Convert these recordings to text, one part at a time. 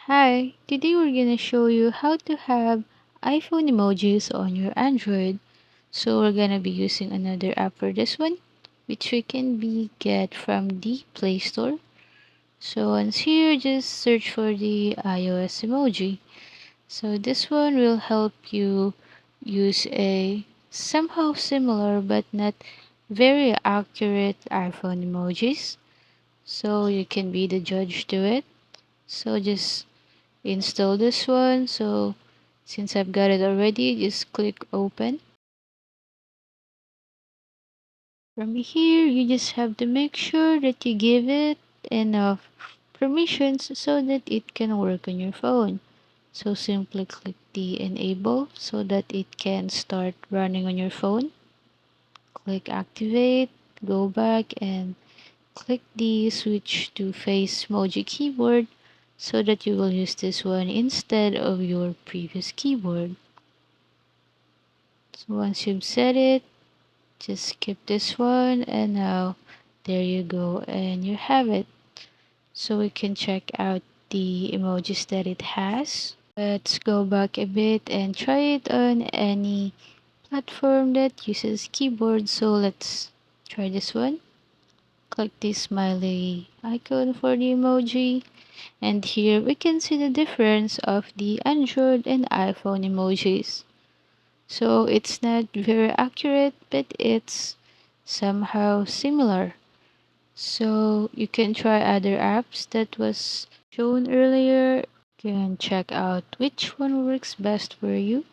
Hi, today we're gonna show you how to have iPhone emojis on your Android. So we're gonna be using another app for this one, which we can get from the Play Store. So once here, just search for the iOS emoji. So this one will help you use a somehow similar but not very accurate iPhone emojis. So you can be the judge to it. So just install this one. So since I've got it already, just click open. From here, you just have to make sure that you give it enough permissions so that it can work on your phone. So simply click the enable so that it can start running on your phone. Click activate, go back and click the switch to face emoji keyboard so that you will use this one instead of your previous keyboard. So once you've set it, just skip this one and now there you go and you have it. So we can check out the emojis that it has. Let's go back a bit and try it on any platform that uses keyboard. So let's try this one. Click the smiley icon for the emoji. And here we can see the difference of the Android and iPhone emojis. So it's not very accurate, but it's somehow similar. So you can try other apps that was shown earlier. You can check out which one works best for you.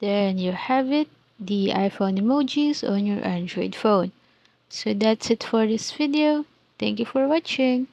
Then you have it, the iPhone emojis on your Android phone. So that's it for this video. Thank you for watching.